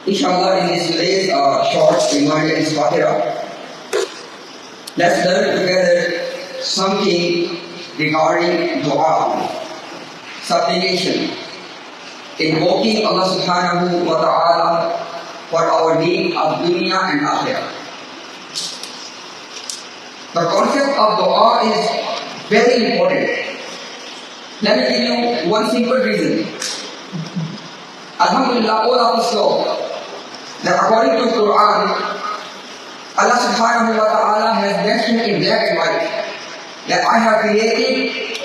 Inshallah, in this today's short reminder is Fatira. Let's learn together something regarding dua, supplication, invoking Allah subhanahu wa ta'ala for our need of dunya and akhirah. The concept of dua is very important. Let me give you one simple reason. Alhamdulillah, all of us know that according to Quran, Allah subhanahu wa ta'ala has mentioned in black and white that I have created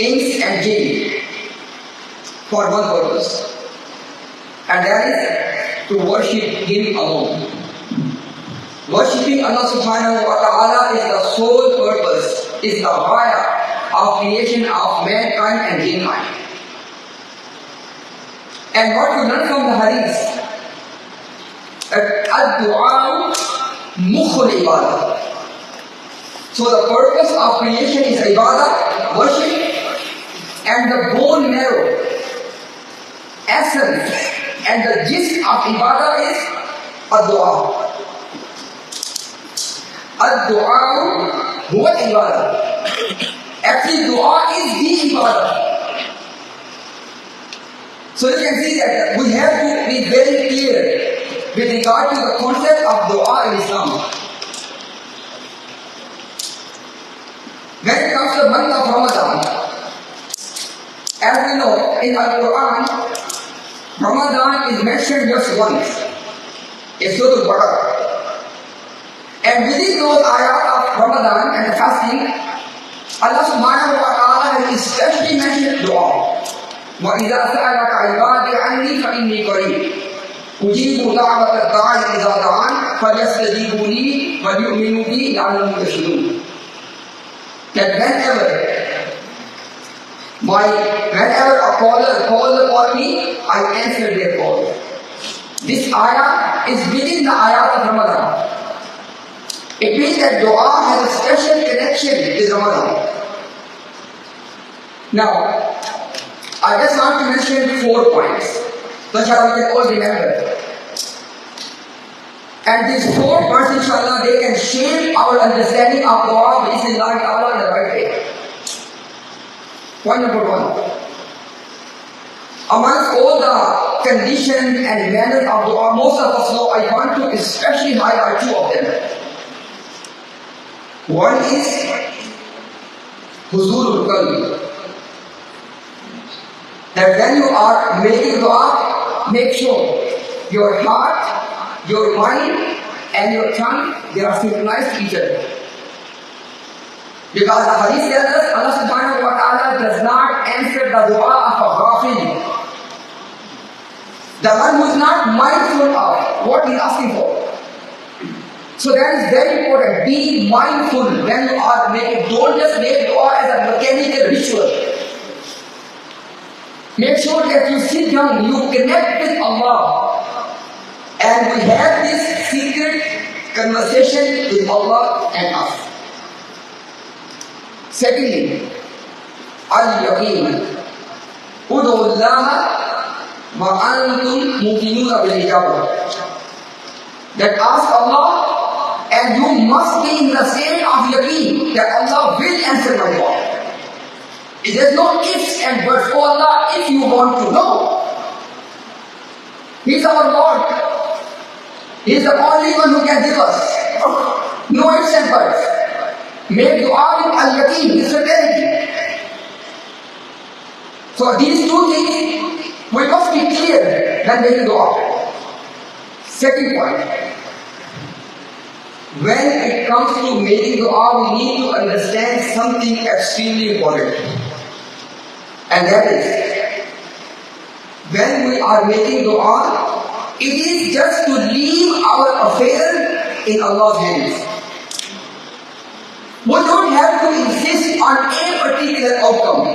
inks and jinn for one purpose, and that is to worship Him alone. Worshipping Allah subhanahu wa ta'ala is the sole purpose, is the ghaya of creation of mankind and jinkind. And what we learn from the hadith, ad-du'a mukhul ibadah. So the purpose of creation is ibadah, worship, and the bone marrow, essence, and the gist of ibadah is ad-du'a. Ad-du'a huwa ibadah. Actually, dua is the ibadah. So you can see that we have to be very clear with regard to the concept of dua in Islam. When it comes to the month of Ramadan, as we know in Al-Quran, Ramadan is mentioned just once. It's Surah Al-Baqarah. And within those ayat of Ramadan and the fasting, Allah subhanahu wa ta'ala has especially mentioned dua. وَإِذَا سَأَلَكَ عِبَادِي عَنِّي فَإِنِّي قَرِيبٌ أُجِيبُ دَعْوَةَ الدَّاعِ إِذَا دَعَانِ فَلْيَسْتَجِيبُوا لِي وَلْيُؤْمِنُوا بِي لَعَلَّهُمْ يَرْشُدُونَ. That whenever a caller calls upon me, I answer their call. This ayah is within the ayat of Ramadan. It means that dua has a special connection with Ramadan. Now, I just want to mention 4 points, so shall we all remember. And these 4 points, inshallah, they can shape our understanding of dua in the right way. Point number 1. Amongst all the conditions and manners of dua, most of us know, I want to especially highlight 2 of them. One is huzurul qalbi. That when you are making dua, make sure your heart, your mind, and your tongue, they are synchronized to each other. Because the hadith tells us, Allah subhanahu wa ta'ala does not answer the dua of a ghafil. The one who is not mindful of what he is asking for. So that is very important. Be mindful when you are making. Don't just make dua as a mechanical ritual. Make sure that you sit down, you connect with Allah, and we have this secret conversation with Allah and us. Secondly, al-yaqeen. Ud'u Allah wa antum muqinuna bil ijabah. That ask Allah, and you must be in the state of yaqeen that Allah will answer my dua. There's no ifs and buts. Oh Allah, if you want to know. He's our Lord. He's the only one who can give us. No ifs and buts. Make dua with al-yaqeen, with certainty. So these 2 things, we must be clear when making dua. Second point. When it comes to making dua, we need to understand something extremely important. And that is, when we are making dua, it is just to leave our affair in Allah's hands. We don't have to insist on a particular outcome.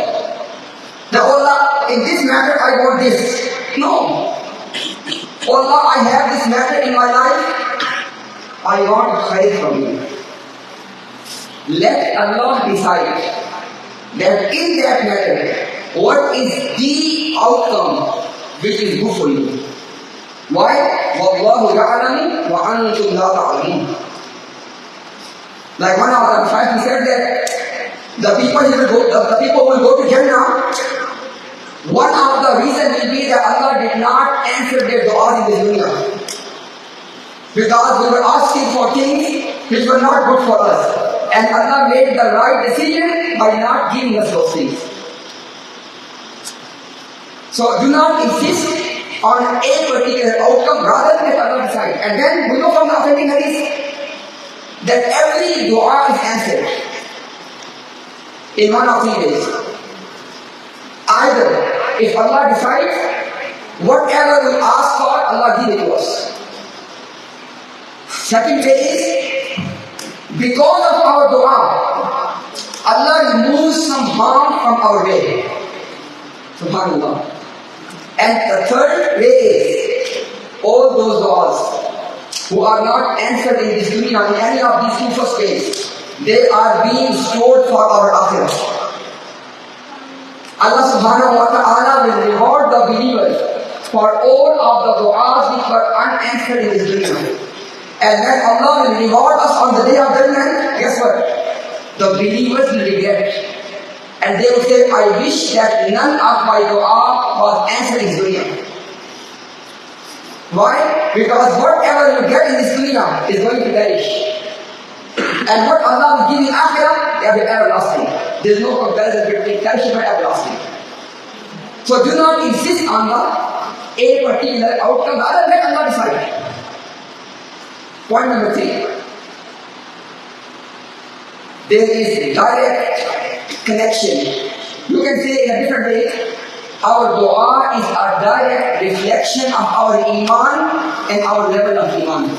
That Allah, in this matter I want this. No. Allah, I have this matter in my life. I want khair from you. Let Allah decide that in that matter, what is the outcome which is good for you. Why? وَاللَّهُ يَعْلَمُ وَأَنْتُمْ لَا تَعْلَمُونَ. Like one of the Prophet said that the people will go to Jannah. One of the reasons will be that Allah did not answer their du'as in this dunya. Because we were asking for things which were not good for us. And Allah made the right decision by not giving us those things. So do not insist on a particular outcome, rather let Allah decide. And then we know from the authentic hadith that every dua is answered in one of 3 ways. Either if Allah decides, whatever we ask for, Allah give it to us. Second way is, because of our dua, Allah removes some harm from our way. Subhanallah. And the third way is, all those du'as who are not answered in this dunya in any of these 2 first ways, they are being stored for our akhirah. Allah subhanahu wa ta'ala will reward the believers for all of the du'as which were unanswered in this dunya. And when Allah will reward us on the day of judgment, guess what? The believers will regret. And they will say, I wish that none of my dua was answered in this dunya. Why? Because whatever you get in this dunya is going to perish. And what Allah will give in akhirah, they will be everlasting. There is no comparison between perishable and everlasting. So do not insist on a particular outcome, rather let Allah decide. Point number 3. There is direct connection. You can say in a different way, our dua is a direct reflection of our iman and our level of iman.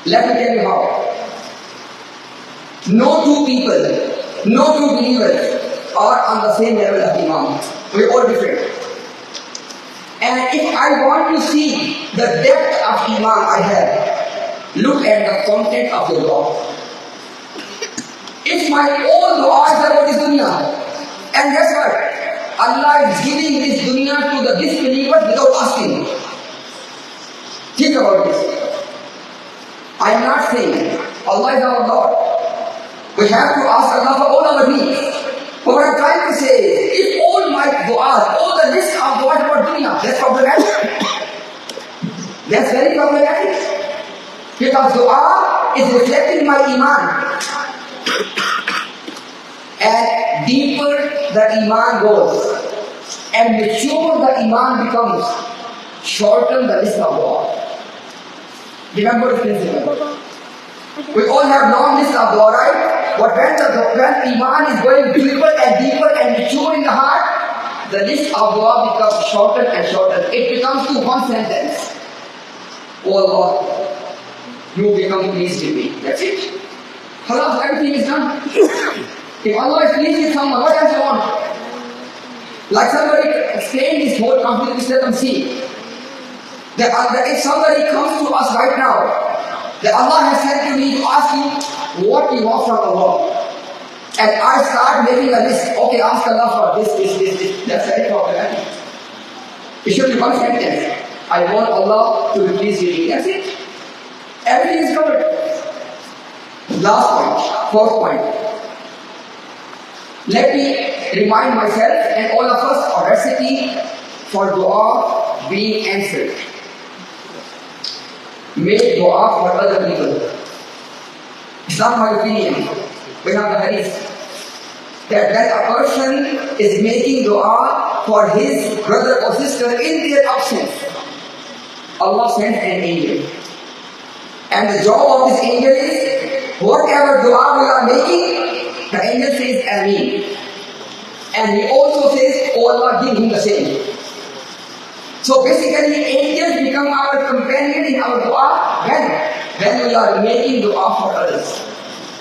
Let me tell you how. No 2 people, no 2 believers are on the same level of iman. We are all different. And if I want to see the depth of iman I have, look at the content of your dua. If my own dua is about this dunya, and guess what? Allah is giving this dunya to the disbelievers without asking. Think about this. I am not saying Allah is our Lord. We have to ask Allah for all our needs. But what I am trying to say is, if all my du'as, all the list of du'as about dunya, that's problematic. That's very problematic. Because dua is reflecting my iman. And deeper the iman goes, and mature the iman becomes, shorten the list of dua. Remember this principle. We all have long list of dua, right? But when iman is going deeper and mature in the heart, the list of dua becomes shorter and shorter. It becomes to one sentence. Oh Allah, you become pleased with me. That's it. Khalas, everything is done. If Allah is pleased with someone, what else you want? Like somebody explained this whole conflict, let them see. That if somebody comes to us right now, that Allah has sent to me to ask you what you want from Allah. And I start making a list. Okay, ask Allah for this. That's very problematic. It should be one sentence. I want Allah to be pleased with me. That's it. Everything is covered. Last point, 4th point. Let me remind myself and all of us a recipe for dua being answered. Make dua for other people. It's not my opinion. We have the hadith that when a person is making dua for his brother or sister in their absence, Allah sends an angel. And the job of this angel is, whatever dua we are making, the angel says Ameen. And he also says, oh Allah, give him the same. So basically, angels become our companion in our dua when we are making dua for others.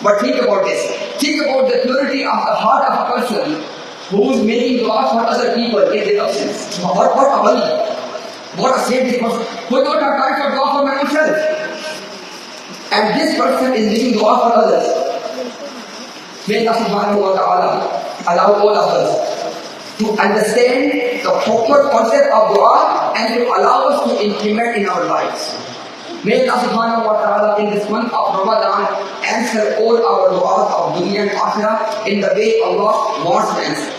But think about this. Think about the purity of the heart of a person who is making dua for other people in their absence. What a wali. What a saint person. Who don't have time for dua for myself. And this person is making dua for others. May Allah subhanahu wa ta'ala allow all of us to understand the proper concept of dua and to allow us to implement in our lives. May Allah subhanahu wa ta'ala in this month of Ramadan answer all our du'as of dunya and akhirah in the way Allah wants to answer.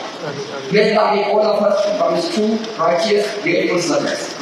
May Allah make all of us from His true, righteous, grateful servants.